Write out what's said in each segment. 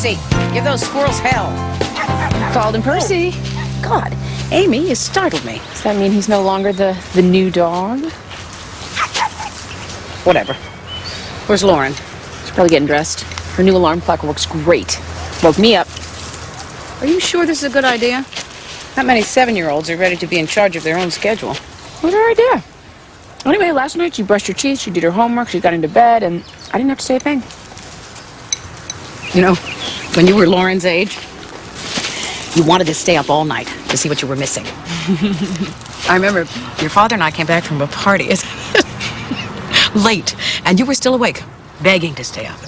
Percy. Give those squirrels hell. Called him Percy. God, Amy has startled me. Does that mean he's no longer the new dog? Whatever. Where's Lauren? She's probably getting dressed. Her new alarm clock works great. Woke me up. Are you sure this is a good idea? Not many 7-year-olds are ready to be in charge of their own schedule. What her idea? Anyway, last night she brushed her teeth, she did her homework, she got into bed, and I didn't have to say a thing. You know, when you were Lauren's age, you wanted to stay up all night to see what you were missing. I remember your father and I came back from a party late, and you were still awake, begging to stay up.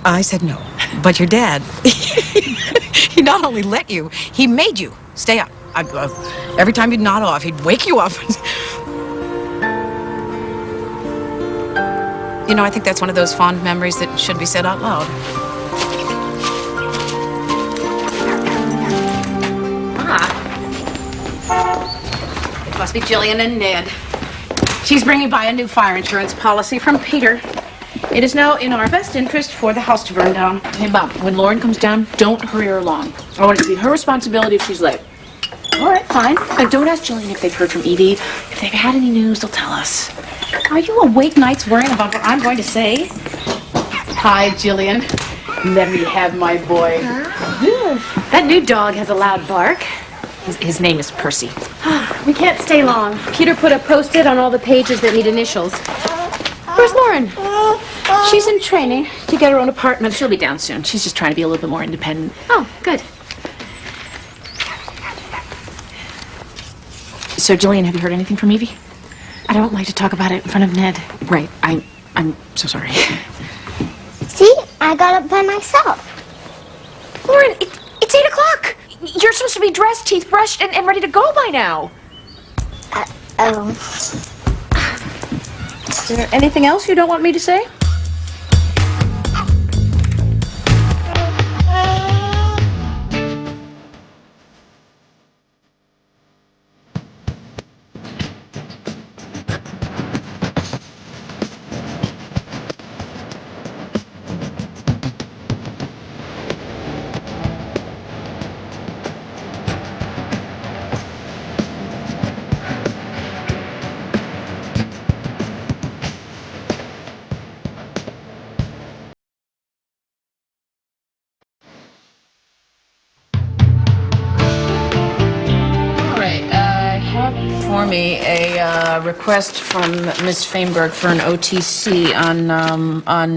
I said no, but your dad, he not only let you, he made you stay up. Every time you'd nod off, he'd wake you up. You know, I think that's one of those fond memories that should be said out loud. It must be Jillian and Ned. She's bringing by a new fire insurance policy from Peter. It is now in our best interest for the house to burn down. Hey, Mom, when Lauren comes down, don't hurry her along. I want it to be her responsibility if she's late. All right, fine. And don't ask Jillian if they've heard from Evie. If they've had any news, they'll tell us. Are you awake nights worrying about what I'm going to say? Hi, Jillian. Let me have my boy. Huh? That new dog has a loud bark. His name is Percy. We can't stay long. Peter put a post-it on all the pages that need initials. Where's Lauren? She's in training to get her own apartment. She'll be down soon. She's just trying to be a little bit more independent. Oh, good. So, Jillian, have you heard anything from Evie? I don't like to talk about it in front of Ned. Right. I'm so sorry. See? I got up by myself. Lauren, it's 8 o'clock. You're supposed to be dressed, teeth brushed, and ready to go by now. Oh. Is there anything else you don't want me to say? For me a request from Miss Feinberg for an OTC on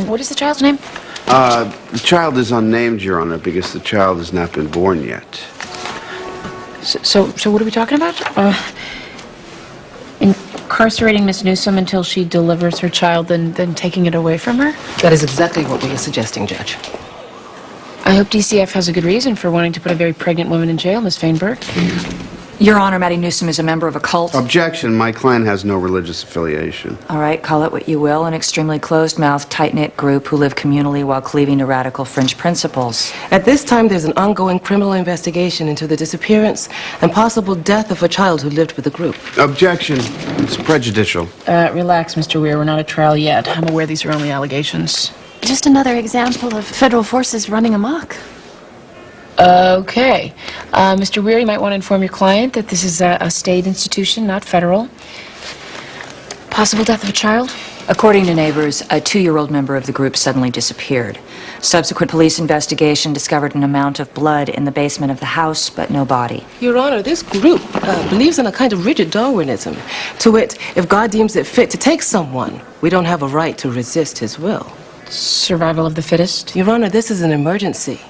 what is the child's name? The child is unnamed, Your Honor, because the child has not been born yet. So what are we talking about? Incarcerating Miss Newsom until she delivers her child, then taking it away from her? That is exactly what we are suggesting, Judge. I hope DCF has a good reason for wanting to put a very pregnant woman in jail, Miss Feinberg. Your Honor, Maddie Newsom is a member of a cult. Objection. My client has no religious affiliation. All right, call it what you will. An extremely closed-mouthed, tight-knit group who live communally while cleaving to radical fringe principles. At this time, there's an ongoing criminal investigation into the disappearance and possible death of a child who lived with the group. Objection. It's prejudicial. Relax, Mr. Weir. We're not at trial yet. I'm aware these are only allegations. Just another example of federal forces running amok. Okay. Mr. Weir, you might want to inform your client that this is a state institution, not federal. Possible death of a child? According to neighbors, a 2-year-old member of the group suddenly disappeared. Subsequent police investigation discovered an amount of blood in the basement of the house, but no body. Your Honor, this group believes in a kind of rigid Darwinism. To wit, if God deems it fit to take someone, we don't have a right to resist his will. Survival of the fittest? Your Honor, this is an emergency.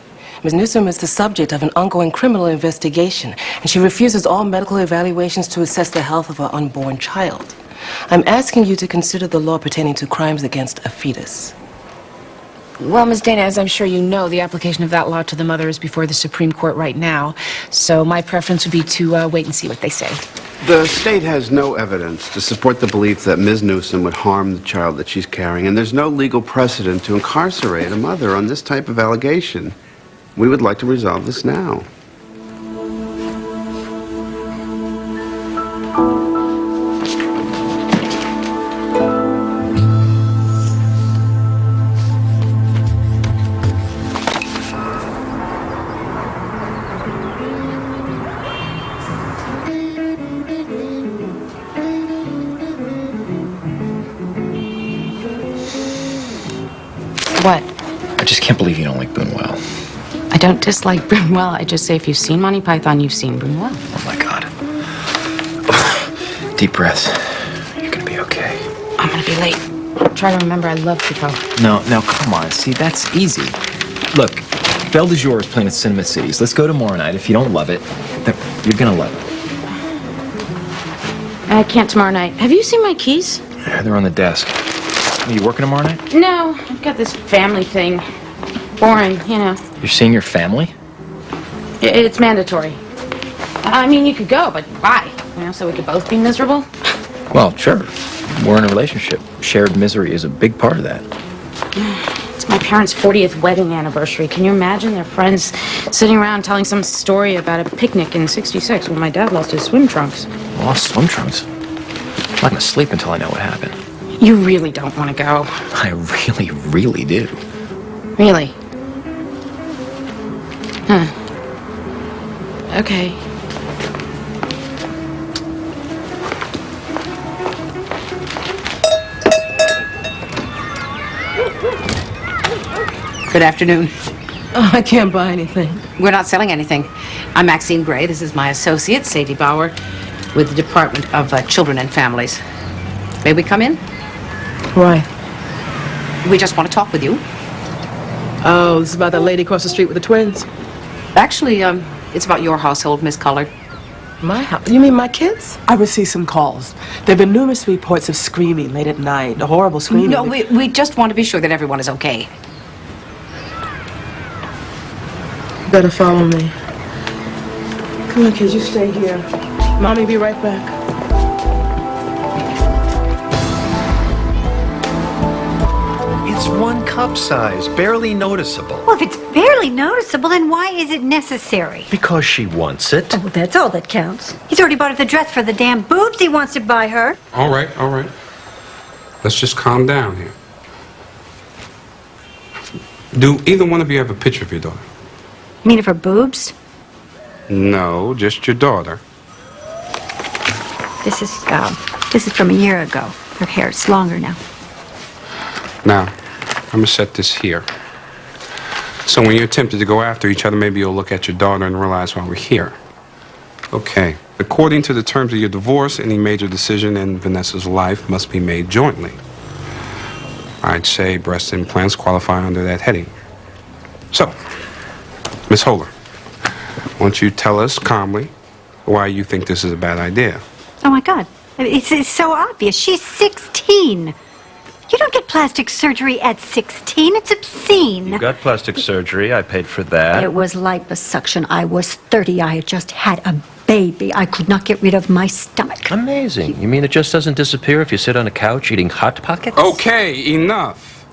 Ms. Newsom is the subject of an ongoing criminal investigation, and she refuses all medical evaluations to assess the health of her unborn child. I'm asking you to consider the law pertaining to crimes against a fetus. Well, Ms. Dana, as I'm sure you know, the application of that law to the mother is before the Supreme Court right now, so my preference would be to wait and see what they say. The state has no evidence to support the belief that Ms. Newsom would harm the child that she's carrying, and there's no legal precedent to incarcerate a mother on this type of allegation. We would like to resolve this now. What? I just can't believe you don't like Boonwell. I don't dislike Brunwell. I just say if you've seen Monty Python, you've seen Brunwell. Oh my God. Deep breaths. You're gonna be okay. I'm gonna be late. Try to remember I love Truffaut. No, come on. See, that's easy. Look, Belle de Jour is playing at Cinema Cities. Let's go tomorrow night. If you don't love it, then you're gonna love it. I can't tomorrow night. Have you seen my keys? They're on the desk. Are you working tomorrow night? No, I've got this family thing. Boring, you know. You're seeing your family? It's mandatory. I mean, you could go, but why? You know, so we could both be miserable? Well, sure. We're in a relationship. Shared misery is a big part of that. It's my parents' 40th wedding anniversary. Can you imagine their friends sitting around telling some story about a picnic in '66 when my dad lost his swim trunks? Lost swim trunks? I'm not gonna sleep until I know what happened. You really don't want to go. I really, really do. Really? Huh. Okay. Good afternoon. Oh, I can't buy anything. We're not selling anything. I'm Maxine Gray. This is my associate, Sadie Bauer, with the Department of Children and Families. May we come in? Why? We just want to talk with you. Oh, this is about that lady across the street with the twins. Actually, it's about your household, Miss Collard. My house? You mean my kids? I received some calls. There have been numerous reports of screaming late at night, a horrible screaming. No, we just want to be sure that everyone is okay. Better follow me. Come on, kids, you stay here. Mommy, be right back. It's one cup size, barely noticeable. Well, if it's barely noticeable, then why is it necessary? Because she wants it. Oh, that's all that counts. He's already bought her the dress for the damn boobs he wants to buy her. All right. Let's just calm down here. Do either one of you have a picture of your daughter? You mean of her boobs? No, just your daughter. This is from a year ago. Her hair's longer now. Now, I'm gonna set this here. So when you're tempted to go after each other, maybe you'll look at your daughter and realize why we're here. Okay. According to the terms of your divorce, any major decision in Vanessa's life must be made jointly. I'd say breast implants qualify under that heading. So, Miss Holler, why don't you tell us calmly why you think this is a bad idea? Oh, my God. It's so obvious. She's 16. You don't get plastic surgery at 16. It's obscene. You got plastic surgery. I paid for that. It was liposuction. I was 30. I had just had a baby. I could not get rid of my stomach. Amazing. You mean it just doesn't disappear if you sit on a couch eating Hot Pockets? Okay, enough.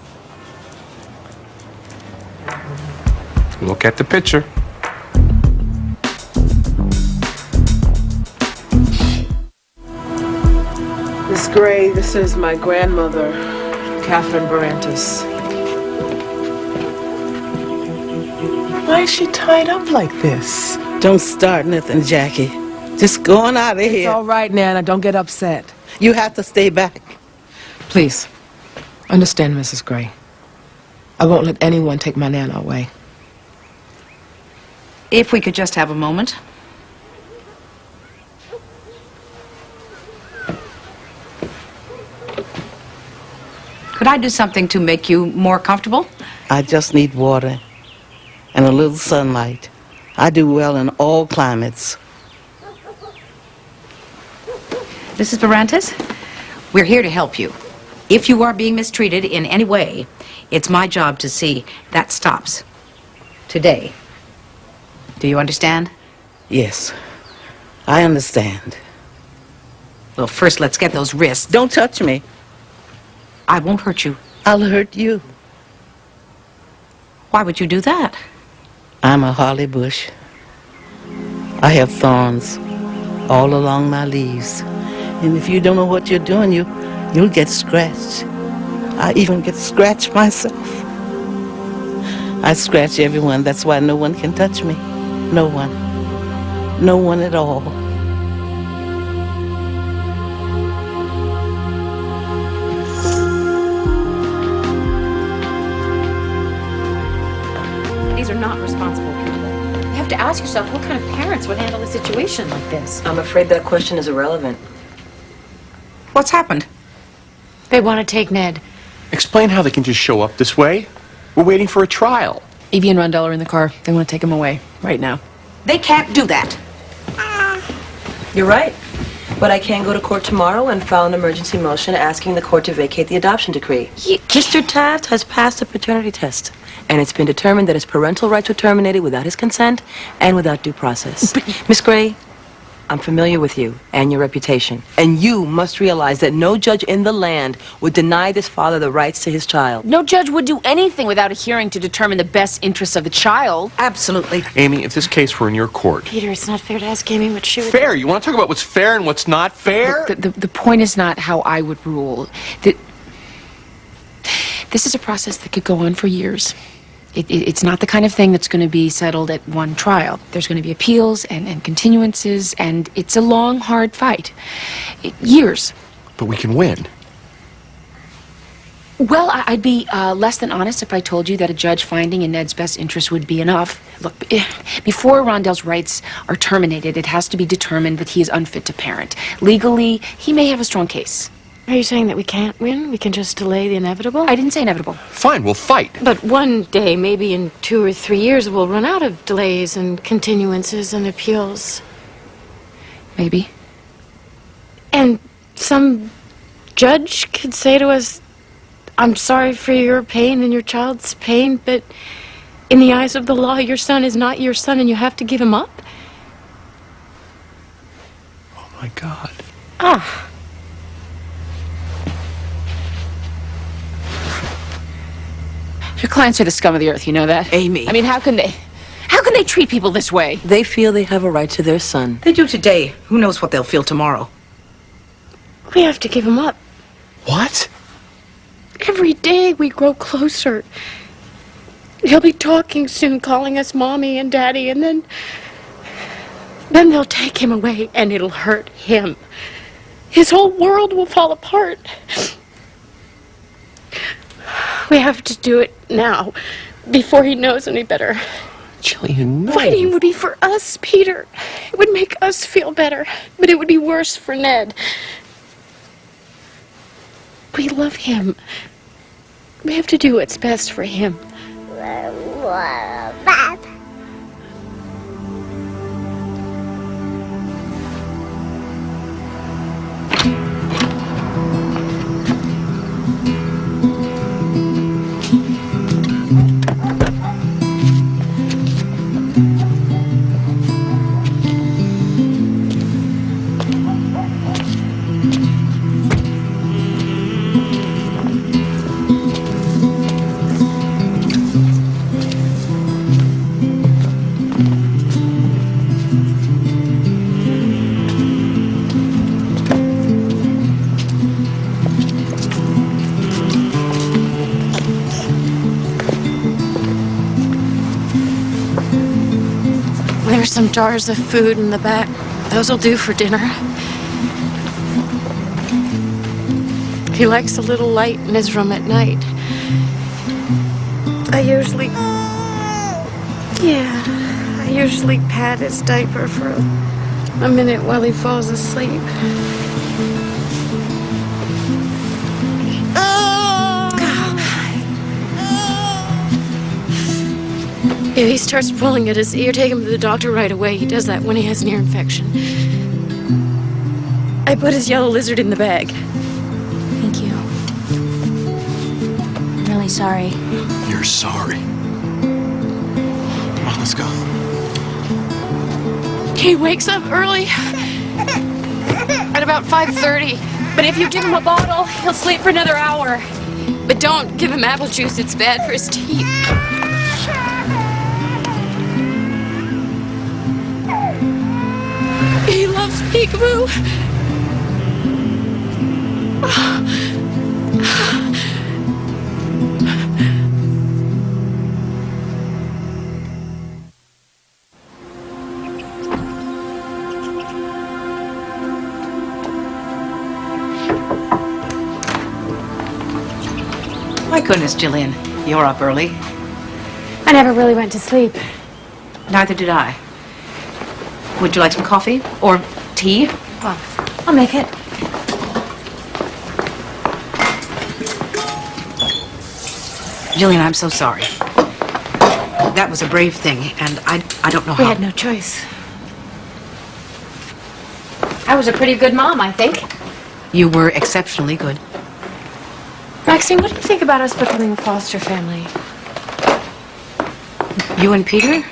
Look at the picture. Miss Gray, this is my grandmother, Catherine Barantis. Why is she tied up like this? Don't start nothing, Jackie. Just go on out of It's here. all right, Nana. Don't get upset. You have to stay back. Please, understand, Mrs. Gray. I won't let anyone take my Nana away. If we could just have a moment. Could I do something to make you more comfortable? I just need water and a little sunlight. I do well in all climates. Mrs. Barantis, we're here to help you. If you are being mistreated in any way, it's my job to see that stops. Today. Do you understand? Yes, I understand. Well, first let's get those wrists. Don't touch me. I won't hurt you. I'll hurt you. Why would you do that? I'm a holly bush. I have thorns all along my leaves. And if you don't know what you're doing, you'll get scratched. I even get scratched myself. I scratch everyone. That's why no one can touch me. No one. No one at all. ask yourself what kind of parents would handle a situation like this. I'm afraid that question is irrelevant. What's happened? They want to take Ned. Explain how they can just show up this way. We're waiting for a trial. Evie and Rondell are in the car. They want to take him away right now. They can't do that. You're right. But I can go to court tomorrow and file an emergency motion asking the court to vacate the adoption decree. Mr. Taft has passed the paternity test, and it's been determined that his parental rights were terminated without his consent and without due process. Miss Gray, I'm familiar with you and your reputation, and you must realize that no judge in the land would deny this father the rights to his child. No judge would do anything without a hearing to determine the best interests of the child. Absolutely. Amy, if this case were in your court... Peter, it's not fair to ask Amy what she would... Fair? You want to talk about what's fair and what's not fair? The point is not how I would rule. This is a process that could go on for years. It's not the kind of thing that's going to be settled at one trial. There's going to be appeals and continuances, and it's a long, hard fight. Years. But we can win. Well, I'd be less than honest if I told you that a judge finding in Ned's best interest would be enough. Look, before Rondell's rights are terminated, it has to be determined that he is unfit to parent. Legally, he may have a strong case. Are you saying that we can't win? We can just delay the inevitable? I didn't say inevitable. Fine, we'll fight. But one day, maybe in 2 or 3 years, we'll run out of delays and continuances and appeals. Maybe. And some judge could say to us, I'm sorry for your pain and your child's pain, but in the eyes of the law, your son is not your son and you have to give him up? Oh, my God. Ah. Your clients are the scum of the earth, you know that? Amy. I mean, how can they treat people this way? They feel they have a right to their son. They do today. Who knows what they'll feel tomorrow? We have to give him up. What? Every day we grow closer. He'll be talking soon, calling us Mommy and Daddy, and then they'll take him away, and it'll hurt him. His whole world will fall apart. We have to do it now, before he knows any better. Jillian, no. Fighting would be for us, Peter. It would make us feel better, but it would be worse for Ned. We love him. We have to do what's best for him. There's some jars of food in the back. Those'll do for dinner. He likes a little light in his room at night. I usually pat his diaper for a minute while he falls asleep. If he starts pulling at his ear, take him to the doctor right away. He does that when he has an ear infection. I put his yellow lizard in the bag. Thank you. I'm really sorry. You're sorry. Come on, let's go. He wakes up early. At about 5:30. But if you give him a bottle, he'll sleep for another hour. But don't give him apple juice. It's bad for his teeth. He loves peekaboo. My goodness, Jillian, you're up early. I never really went to sleep. Neither did I. Would you like some coffee or tea? Well, I'll make it. Jillian, I'm so sorry. That was a brave thing, and I don't know We how. had no choice. I was a pretty good mom, I think. You were exceptionally good. Maxine, what do you think about us becoming a foster family? You and Peter?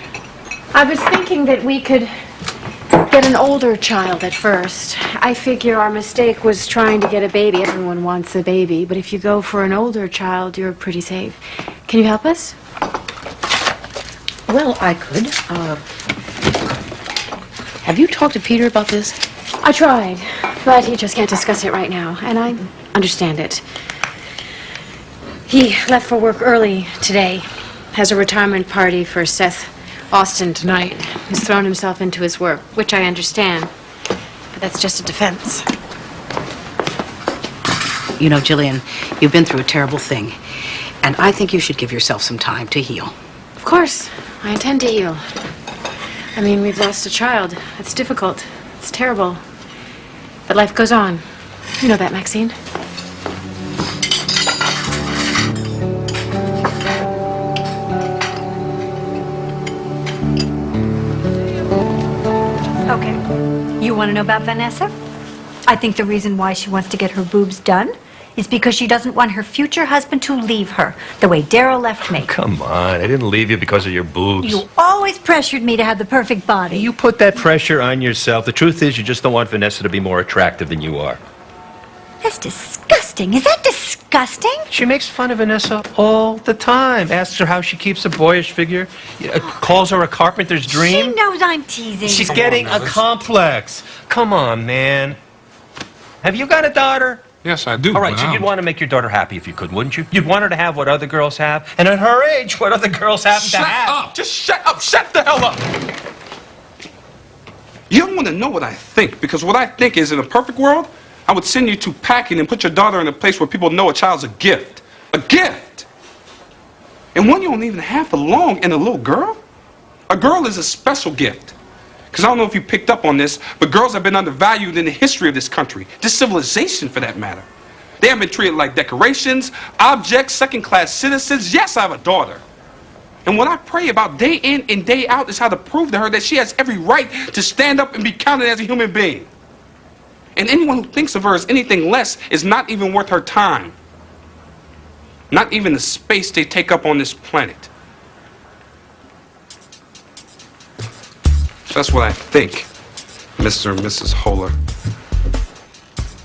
I was thinking that we could get an older child at first. I figure our mistake was trying to get a baby. Everyone wants a baby, but if you go for an older child, you're pretty safe. Can you help us? Well, I could. Have you talked to Peter about this? I tried, but he just can't discuss it right now, and I understand it. He left for work early today. Has a retirement party for Seth Austin tonight. He's thrown himself into his work, which I understand. But that's just a defense. You know, Jillian, you've been through a terrible thing, and I think you should give yourself some time to heal. Of course, I intend to heal. I mean, we've lost a child. It's difficult. It's terrible. But life goes on. You know that, Maxine. Okay. You want to know about Vanessa? I think the reason why she wants to get her boobs done is because she doesn't want her future husband to leave her, the way Daryl left me. Come on, I didn't leave you because of your boobs. You always pressured me to have the perfect body. You put that pressure on yourself. The truth is, you just don't want Vanessa to be more attractive than you are. That's disgusting. Is that disgusting? She makes fun of Vanessa all the time. Asks her how she keeps a boyish figure. Calls her a carpenter's dream. She knows I'm teasing. She's getting a complex. Come on, man. Have you got a daughter? Yes, I do. All right, so you'd want to make your daughter happy if you could, wouldn't you? You'd want her to have what other girls have, and at her age, what other girls happen to have. Shut up! Just shut up! Shut the hell up! You don't want to know what I think, because what I think is, in a perfect world, I would send you two packing and put your daughter in a place where people know a child's a gift. A gift! And one you don't even have for long in a little girl? A girl is a special gift. Because I don't know if you picked up on this, but girls have been undervalued in the history of this country, this civilization for that matter. They have been treated like decorations, objects, second-class citizens. Yes, I have a daughter. And what I pray about day in and day out is how to prove to her that she has every right to stand up and be counted as a human being. And anyone who thinks of her as anything less is not even worth her time. Not even the space they take up on this planet. That's what I think, Mr. and Mrs. Holler.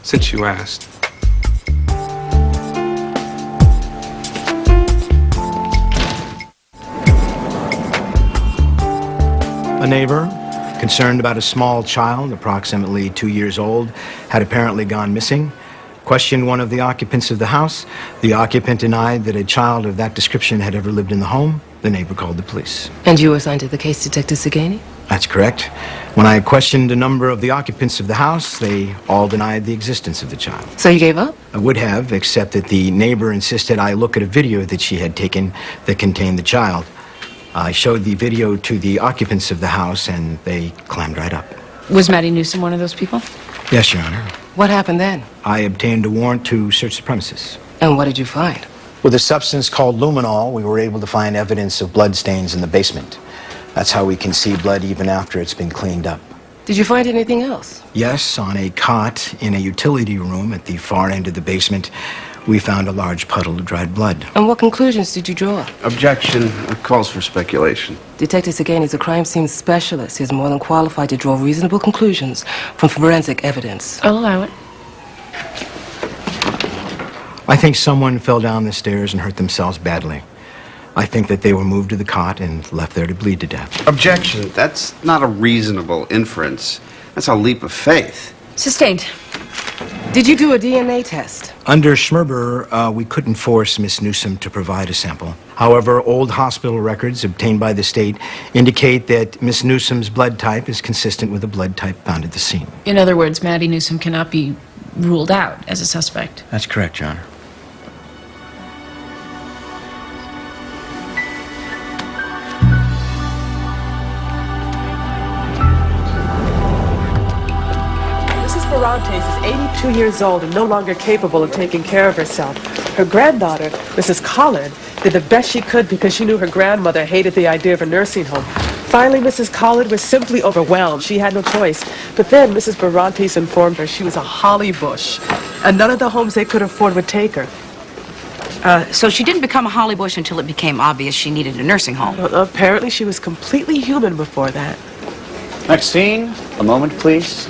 Since you asked. A neighbor, concerned about a small child, approximately 2 years old, had apparently gone missing, questioned one of the occupants of the house. The occupant denied that a child of that description had ever lived in the home. The neighbor called the police. And you were assigned to the case, Detective Segani? That's correct. When I questioned a number of the occupants of the house, they all denied the existence of the child. So you gave up? I would have, except that the neighbor insisted I look at a video that she had taken that contained the child. I showed the video to the occupants of the house, and they clammed right up. Was Maddie Newsom one of those people? Yes, Your Honor. What happened then? I obtained a warrant to search the premises. And what did you find? With a substance called luminol, we were able to find evidence of blood stains in the basement. That's how we can see blood even after it's been cleaned up. Did you find anything else? Yes, on a cot in a utility room at the far end of the basement, we found a large puddle of dried blood. And what conclusions did you draw? Objection. It calls for speculation. Detective Segani is a crime scene specialist. He is more than qualified to draw reasonable conclusions from forensic evidence. I'll allow it. I think someone fell down the stairs and hurt themselves badly. I think that they were moved to the cot and left there to bleed to death. Objection. That's not a reasonable inference. That's a leap of faith. Sustained. Did you do a DNA test? Under Schmerber, we couldn't force Miss Newsom to provide a sample. However, old hospital records obtained by the state indicate that Miss Newsom's blood type is consistent with the blood type found at the scene. In other words, Maddie Newsom cannot be ruled out as a suspect. That's correct, Your Honor. Barantes is 82 years old and no longer capable of taking care of herself. Her granddaughter, Mrs. Collard, did the best she could because she knew her grandmother hated the idea of a nursing home. Finally, Mrs. Collard was simply overwhelmed. She had no choice. But then Mrs. Barantes informed her she was a holly bush, and none of the homes they could afford would take her. So she didn't become a Holly Bush until it became obvious she needed a nursing home. Apparently, she was completely human before that. Maxine, a moment, please.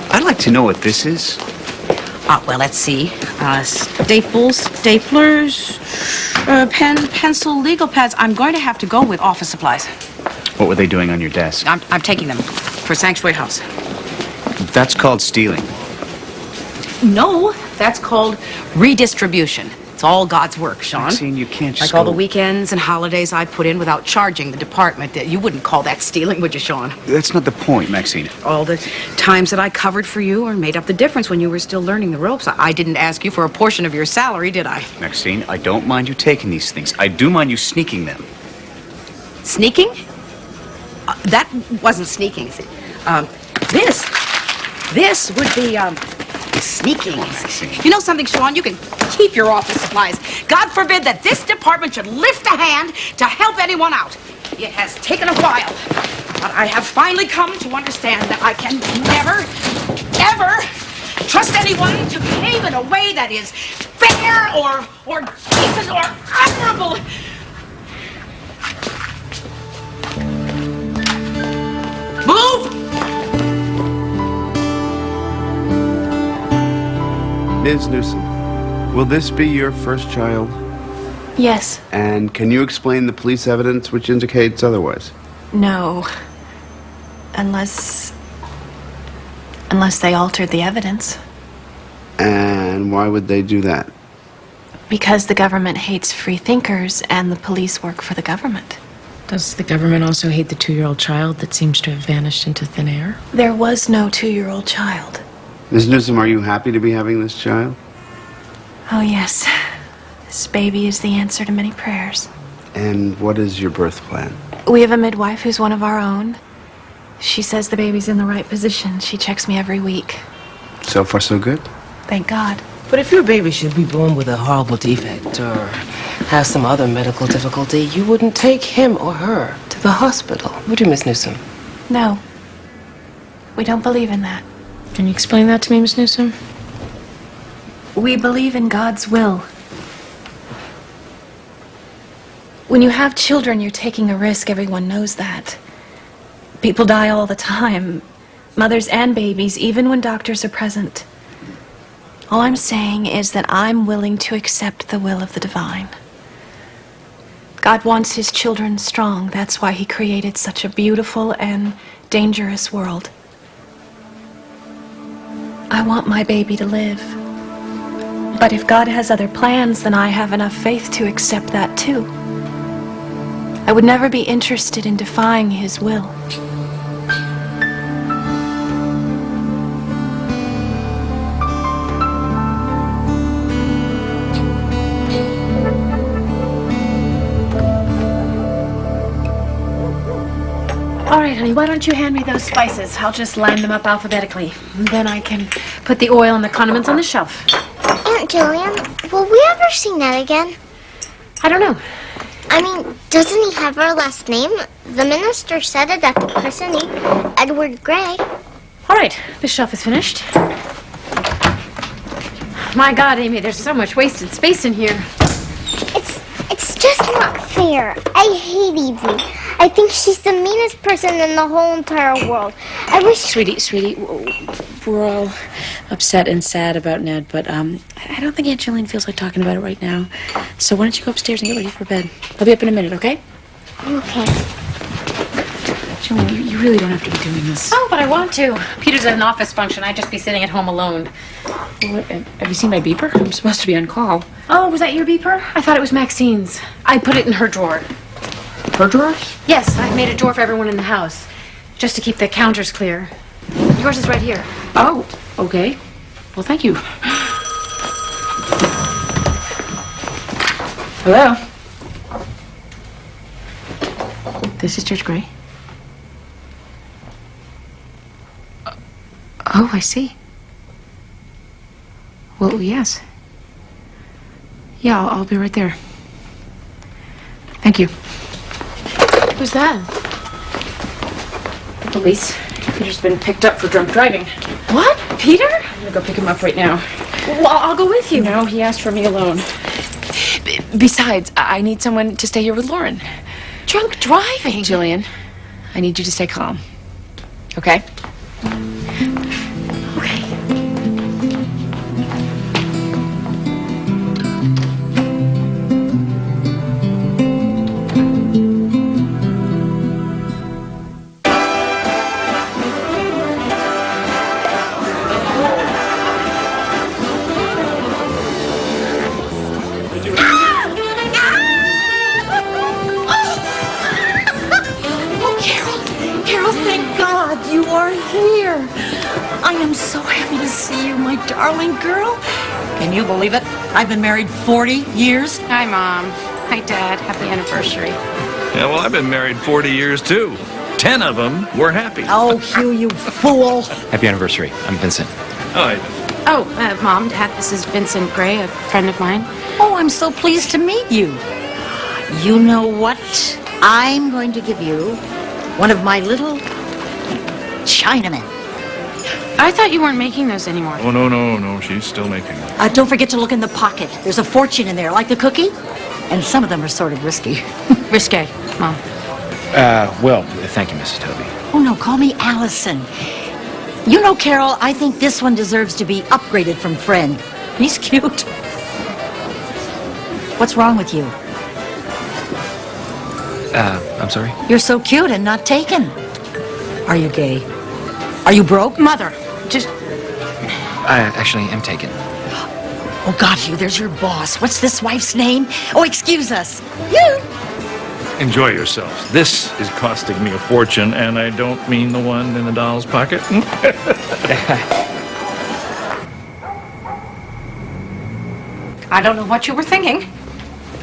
I'd like to know what this is. Well, let's see. Staples, staplers, pen, pencil, legal pads. I'm going to have to go with office supplies. What were they doing on your desk? I'm taking them for Sanctuary House. That's called stealing. No, that's called redistribution. It's all God's work, Sean. Maxine, you can't just Like all go- the weekends and holidays I put in without charging the department. You wouldn't call that stealing, would you, Sean? That's not the point, Maxine. All the times that I covered for you or made up the difference when you were still learning the ropes. I didn't ask you for a portion of your salary, did I? Maxine, I don't mind you taking these things. I do mind you sneaking them. Sneaking? That wasn't sneaking. This would be, sneaking. You know something, Sean? You can keep your office supplies. God forbid that this department should lift a hand to help anyone out. It has taken a while, but I have finally come to understand that I can never, ever trust anyone to behave in a way that is fair or decent or honorable. Move! Ms. Newsom, will this be your first child? Yes. And can you explain the police evidence which indicates otherwise? No. Unless they altered the evidence. And why would they do that? Because the government hates free thinkers and the police work for the government. Does the government also hate the 2-year-old child that seems to have vanished into thin air? There was no 2-year-old child. Ms. Newsom, are you happy to be having this child? Oh, yes. This baby is the answer to many prayers. And what is your birth plan? We have a midwife who's one of our own. She says the baby's in the right position. She checks me every week. So far, so good? Thank God. But if your baby should be born with a horrible defect or have some other medical difficulty, you wouldn't take him or her to the hospital, would you, Miss Newsom? No. We don't believe in that. Can you explain that to me, Miss Newsom? We believe in God's will. When you have children, you're taking a risk. Everyone knows that. People die all the time. Mothers and babies, even when doctors are present. All I'm saying is that I'm willing to accept the will of the divine. God wants his children strong. That's why he created such a beautiful and dangerous world. I want my baby to live. But if God has other plans, then I have enough faith to accept that too. I would never be interested in defying his will. All right, honey, why don't you hand me those spices? I'll just line them up alphabetically. And then I can put the oil and the condiments on the shelf. Aunt Jillian, will we ever see Ned again? I don't know. I mean, doesn't he have our last name? The minister said it at the christening. Edward Gray. All right, this shelf is finished. My God, Amy, there's so much wasted space in here. It's just not fair. I hate Evie. I think she's the meanest person in the whole entire world. I wish... Sweetie, we're all upset and sad about Ned, but I don't think Aunt Jillian feels like talking about it right now. So why don't you go upstairs and get ready for bed? I'll be up in a minute, okay? Okay. Jillian, you really don't have to be doing this. Oh, but I want to. Peter's at an office function. I'd just be sitting at home alone. Have you seen my beeper? I'm supposed to be on call. Oh, was that your beeper? I thought it was Maxine's. I put it in her drawer. Her drawer? Yes, I made a drawer for everyone in the house, just to keep the counters clear. Yours is right here. Oh, okay. Well, thank you. Hello? This is Judge Gray. Oh, I see. Well, yes. Yeah, I'll be right there. Thank you. Who's that? Police. Peter's been picked up for drunk driving. What? Peter? I'm gonna go pick him up right now. Well, I'll go with you. No, he asked for me alone. Besides, I need someone to stay here with Lauren. Drunk driving? Jillian, I need you to stay calm. Okay? Okay. Carol, thank God you are here. I am so happy to see you, my darling girl. Can you believe it? I've been married 40 years. Hi, Mom. Hi, Dad. Happy anniversary. Yeah, well, I've been married 40 years, too. 10 of them were happy. Oh, Hugh, you fool. Happy anniversary. I'm Vincent. Hi. Oh, Mom, Dad, this is Vincent Gray, a friend of mine. Oh, I'm so pleased to meet you. You know what? I'm going to give you one of my little Chinamen. I thought you weren't making those anymore. Oh, no, she's still making them. Don't forget to look in the pocket. There's a fortune in there, like the cookie. And some of them are sort of risky. Risque, Mom. Well, thank you, Mrs. Toby. Oh, no, call me Allison. You know, Carol, I think this one deserves to be upgraded from friend. He's cute. What's wrong with you? I'm sorry? You're so cute and not taken. Are you gay? Are you broke? Mother, just... I actually am taken. Oh, God, Hugh, there's your boss. What's this wife's name? Oh, excuse us. You. Enjoy yourselves. This is costing me a fortune, and I don't mean the one in the doll's pocket. I don't know what you were thinking.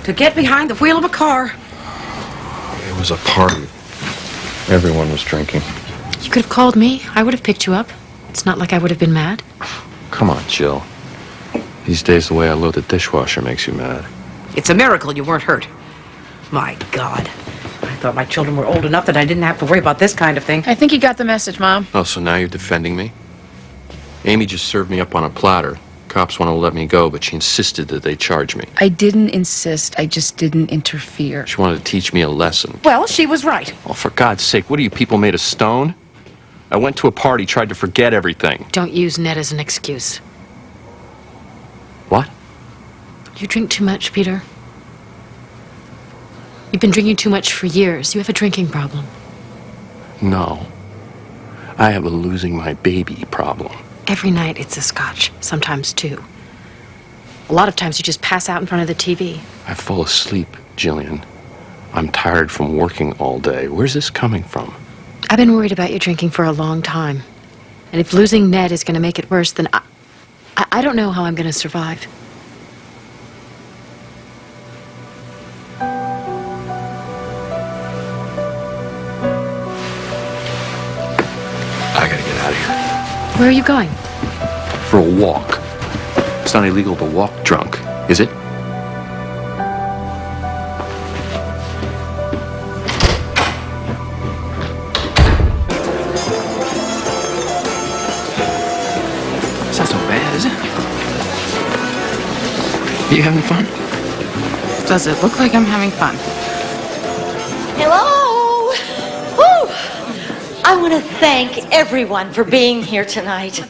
To get behind the wheel of a car. It was a party. Everyone was drinking. You could have called me. I would have picked you up. It's not like I would have been mad. Come on, Jill. These days, the way I load the dishwasher makes you mad. It's a miracle you weren't hurt. My God. I thought my children were old enough that I didn't have to worry about this kind of thing. I think you got the message, Mom. Oh, so now you're defending me? Amy just served me up on a platter. Cops want to let me go, but she insisted that they charge me. I didn't insist. I just didn't interfere. She wanted to teach me a lesson. Well, she was right. Oh, for God's sake, what are you people made of stone? I went to a party, tried to forget everything. Don't use Ned as an excuse. What? You drink too much, Peter. You've been drinking too much for years. You have a drinking problem. No. I have a losing my baby problem. Every night it's a scotch, sometimes two. A lot of times you just pass out in front of the TV. I fall asleep, Jillian. I'm tired from working all day. Where's this coming from? I've been worried about you drinking for a long time. And if losing Ned is going to make it worse, then I don't know how I'm going to survive. I gotta get out of here. Where are you going? For a walk. It's not illegal to walk drunk, is it? It's not so bad, is it? Are you having fun? Does it look like I'm having fun? Hello. Woo. I want to thank everyone for being here tonight.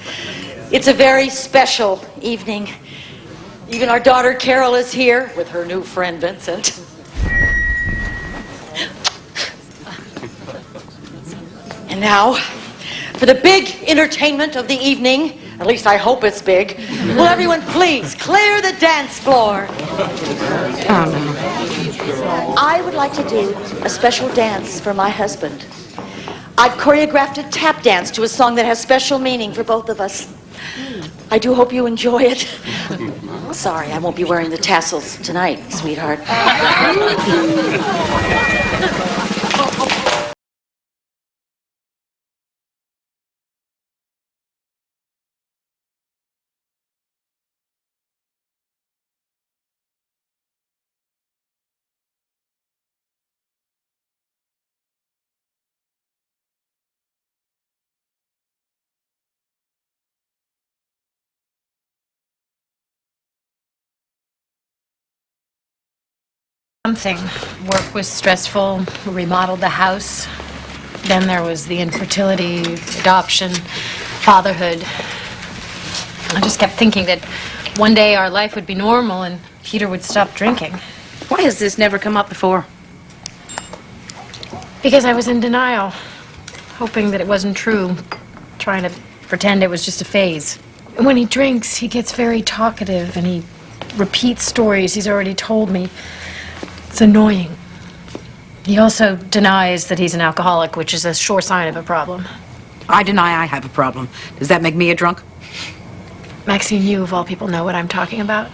It's a very special evening. Even our daughter Carol is here with her new friend Vincent. And now, for the big entertainment of the evening, at least I hope it's big, will everyone please clear the dance floor? Oh, no. I would like to do a special dance for my husband. I've choreographed a tap dance to a song that has special meaning for both of us. I do hope you enjoy it. Sorry, I won't be wearing the tassels tonight, sweetheart. Something. Work was stressful. We remodeled the house. Then there was the infertility, adoption, fatherhood. I just kept thinking that one day our life would be normal and Peter would stop drinking. Why has this never come up before? Because I was in denial, hoping that it wasn't true, trying to pretend it was just a phase. When he drinks, he gets very talkative and he repeats stories he's already told me. It's annoying. He also denies that he's an alcoholic, which is a sure sign of a problem. I deny I have a problem. Does that make me a drunk? Maxine, you of all people know what I'm talking about.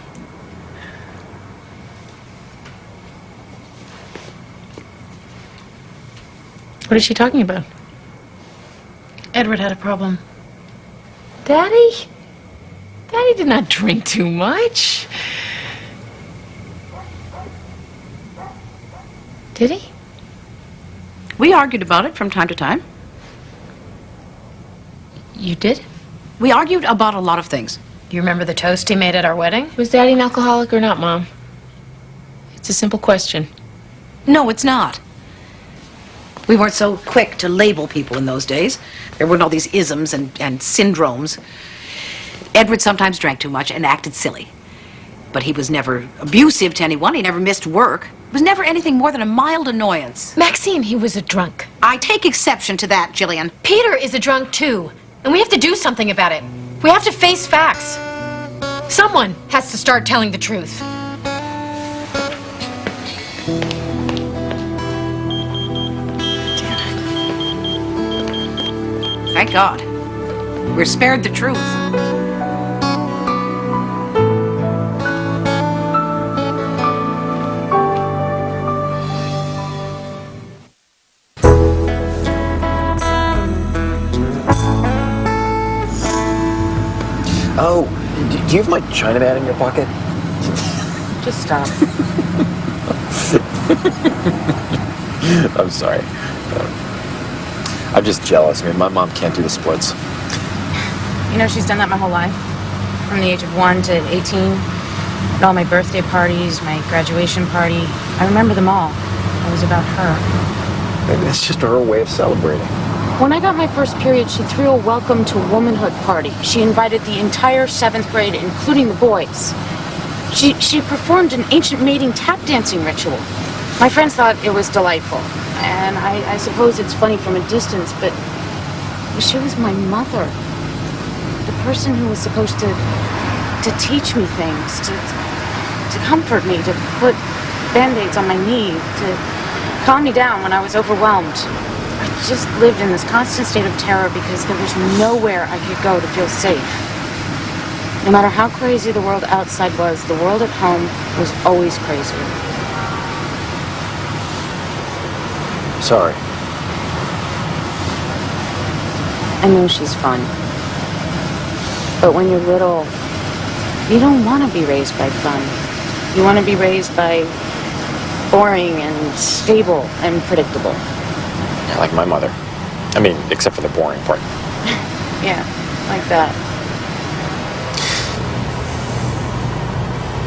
What is she talking about? Edward had a problem. Daddy? Daddy did not drink too much. Did he? We argued about it from time to time. You did? We argued about a lot of things. Do you remember the toast he made at our wedding? Was Daddy an alcoholic or not, Mom? It's a simple question. No, it's not. We weren't so quick to label people in those days. There weren't all these isms and syndromes. Edward sometimes drank too much and acted silly. But he was never abusive to anyone. He never missed work. It was never anything more than a mild annoyance. Maxine, he was a drunk. I take exception to that, Jillian. Peter is a drunk, too. And we have to do something about it. We have to face facts. Someone has to start telling the truth. Thank God. We're spared the truth. Oh, do you have my Chinaman in your pocket? Just stop. I'm sorry. I'm just jealous. I mean, my mom can't do the splits. You know, she's done that my whole life. From the age of 1 to 18. At all my birthday parties, my graduation party. I remember them all. It was about her. Maybe that's just her way of celebrating. When I got my first period, she threw a welcome to womanhood party. She invited the entire 7th grade, including the boys. She performed an ancient mating tap dancing ritual. My friends thought it was delightful. And I suppose it's funny from a distance, but she was my mother. The person who was supposed to teach me things, to comfort me, to put Band-Aids on my knee, to calm me down when I was overwhelmed. I just lived in this constant state of terror because there was nowhere I could go to feel safe. No matter how crazy the world outside was, the world at home was always crazier. Sorry. I know she's fun. But when you're little, you don't want to be raised by fun. You want to be raised by boring and stable and predictable. Yeah, like my mother. I mean, except for the boring part. Yeah, like that.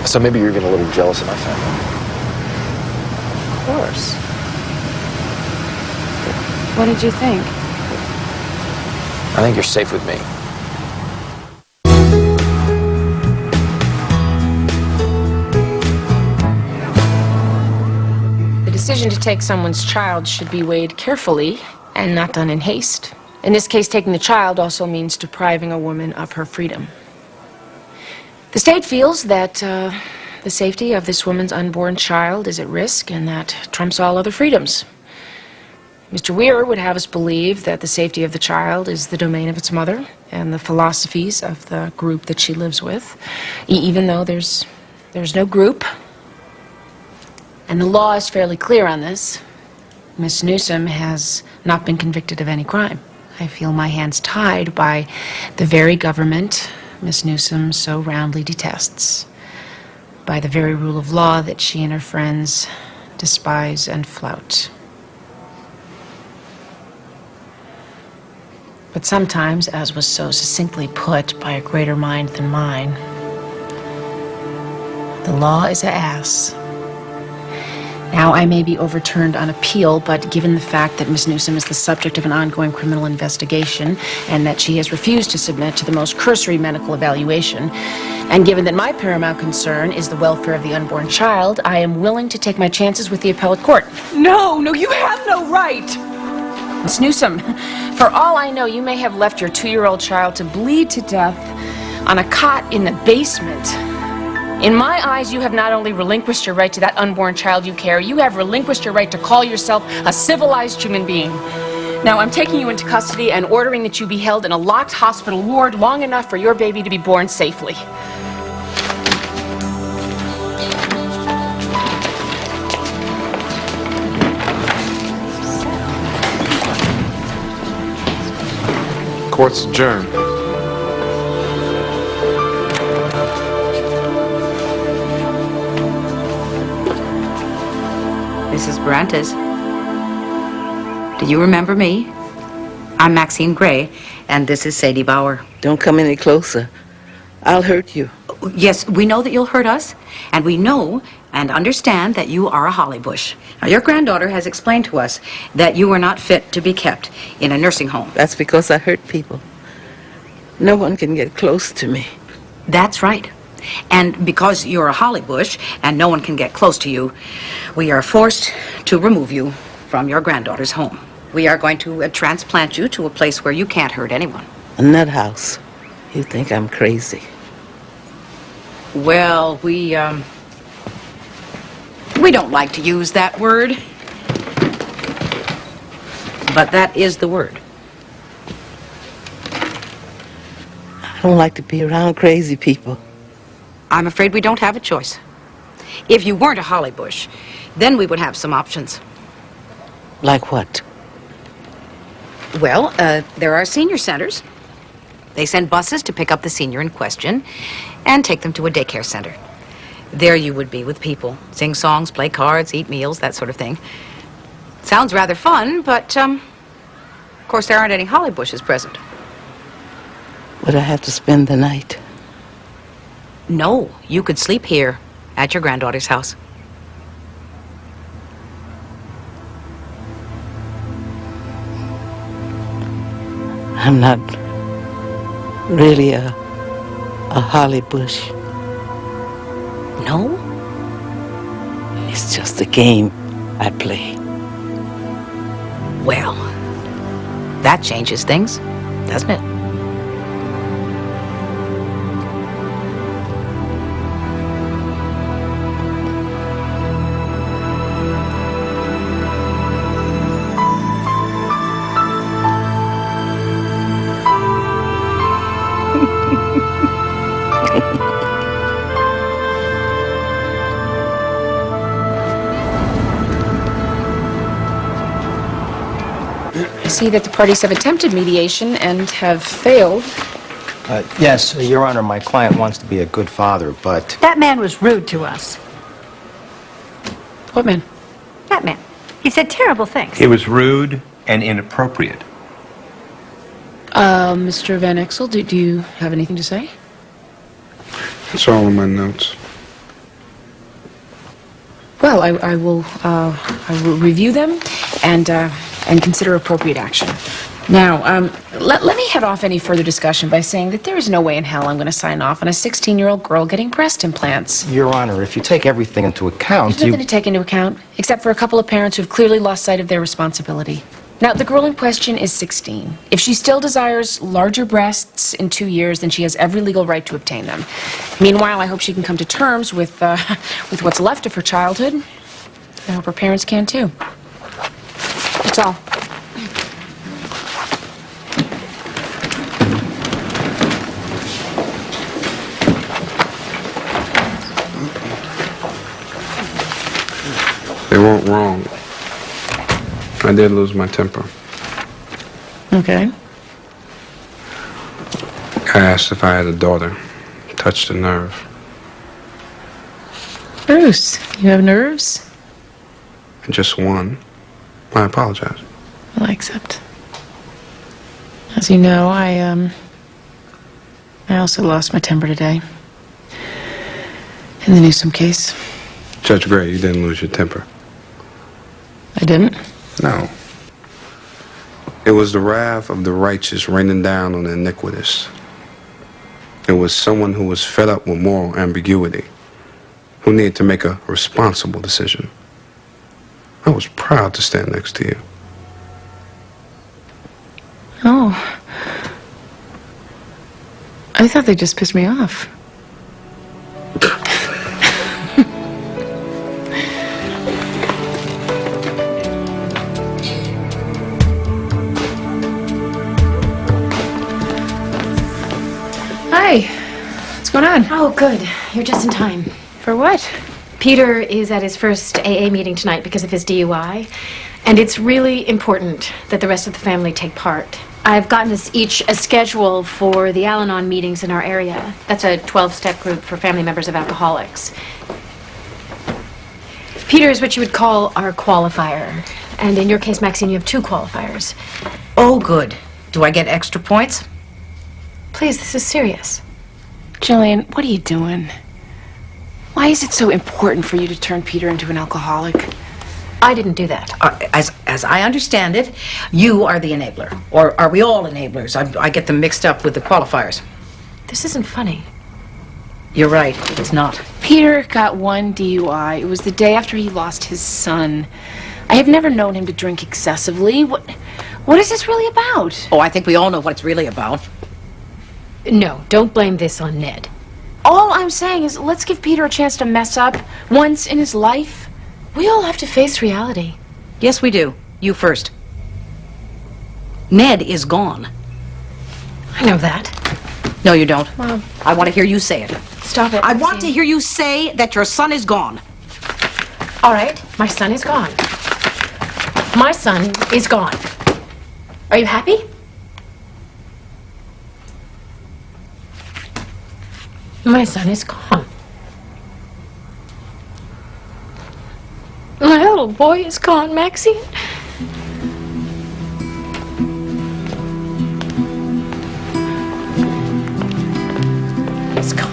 So maybe you're even a little jealous of my family. Of course. What did you think? I think you're safe with me. The decision to take someone's child should be weighed carefully and not done in haste. In this case, taking the child also means depriving a woman of her freedom. The state feels that the safety of this woman's unborn child is at risk, and that trumps all other freedoms. Mr. Weir would have us believe that the safety of the child is the domain of its mother and the philosophies of the group that she lives with, even though there's no group. And the law is fairly clear on this. Miss Newsom has not been convicted of any crime. I feel my hands tied by the very government Miss Newsom so roundly detests, by the very rule of law that she and her friends despise and flout. But sometimes, as was so succinctly put by a greater mind than mine, the law is an ass. Now, I may be overturned on appeal, but given the fact that Miss Newsom is the subject of an ongoing criminal investigation and that she has refused to submit to the most cursory medical evaluation, and given that my paramount concern is the welfare of the unborn child, I am willing to take my chances with the appellate court. No, you have no right! Miss Newsom, for all I know, you may have left your 2-year-old child to bleed to death on a cot in the basement. In my eyes, you have not only relinquished your right to that unborn child you carry, you have relinquished your right to call yourself a civilized human being. Now, I'm taking you into custody and ordering that you be held in a locked hospital ward long enough for your baby to be born safely. Court's adjourned. Mrs. Brantes. Do you remember me? I'm Maxine Gray, and this is Sadie Bauer. Don't come any closer. I'll hurt you. Yes, we know that you'll hurt us, and we know and understand that you are a Hollybush. Now, your granddaughter has explained to us that you are not fit to be kept in a nursing home. That's because I hurt people. No one can get close to me. That's right. And because you're a Hollybush and no one can get close to you, we are forced to remove you from your granddaughter's home. We are going to transplant you to a place where you can't hurt anyone. A nut house. You think I'm crazy. Well, we don't like to use that word. But that is the word. I don't like to be around crazy people. I'm afraid we don't have a choice. If you weren't a Hollybush, then we would have some options. Like what? Well, there are senior centers. They send buses to pick up the senior in question and take them to a daycare center. There you would be with people, sing songs, play cards, eat meals, that sort of thing. Sounds rather fun, but, of course, there aren't any Hollybushes present. Would I have to spend the night? No, you could sleep here at your granddaughter's house. I'm not really a Hollybush. No? It's just a game I play. Well, that changes things, doesn't it? I see that the parties have attempted mediation and have failed. Yes, Your Honor, my client wants to be a good father, but... That man was rude to us. What man? That man. He said terrible things. It was rude and inappropriate. Mr. Van Exel, do you have anything to say? It's all in my notes. Well, I will review them and consider appropriate action. Now, let me head off any further discussion by saying that there is no way in hell I'm going to sign off on a 16-year-old girl getting breast implants. Your Honor, if you take everything into account, There's nothing to take into account, except for a couple of parents who've clearly lost sight of their responsibility. Now, the girl in question is 16. If she still desires larger breasts in 2 years, then she has every legal right to obtain them. Meanwhile, I hope she can come to terms with what's left of her childhood. I hope her parents can, too. That's all. They weren't wrong. I did lose my temper. Okay. I asked if I had a daughter. Touched a nerve. Bruce, you have nerves? Just one. I apologize. Well, I accept. As you know, I also lost my temper today. In the Newsom case. Judge Gray, you didn't lose your temper. I didn't? No. It was the wrath of the righteous raining down on the iniquitous. It was someone who was fed up with moral ambiguity, who needed to make a responsible decision. I was proud to stand next to you. Oh. I thought they just pissed me off. Hi. What's going on? Oh, good. You're just in time. For what? Peter is at his first AA meeting tonight because of his DUI, and it's really important that the rest of the family take part. I've gotten us each a schedule for the Al-Anon meetings in our area. That's a 12-step group for family members of alcoholics. Peter is what you would call our qualifier, and in your case, Maxine, you have 2 qualifiers. Oh, good. Do I get extra points? Please, this is serious. Jillian, what are you doing? Why is it so important for you to turn Peter into an alcoholic? I didn't do that. As I understand it, you are the enabler. Or are we all enablers? I get them mixed up with the qualifiers. This isn't funny. You're right. It's not. Peter got 1 DUI. It was the day after he lost his son. I have never known him to drink excessively. What is this really about? Oh, I think we all know what it's really about. No, don't blame this on Ned. All I'm saying is let's give Peter a chance to mess up once in his life. We all have to face reality. Yes, we do. You first. Ned is gone. I know that. No, you don't. Mom. I want to hear you say it. Stop it. I want to hear you say that your son is gone. All right, my son is gone. My son is gone. Are you happy? My son is gone. My little boy is gone, Maxine. He's gone.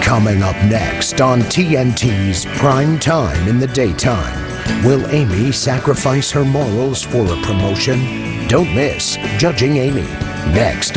Coming up next on TNT's Prime Time in the Daytime, will Amy sacrifice her morals for a promotion? Don't miss Judging Amy, next on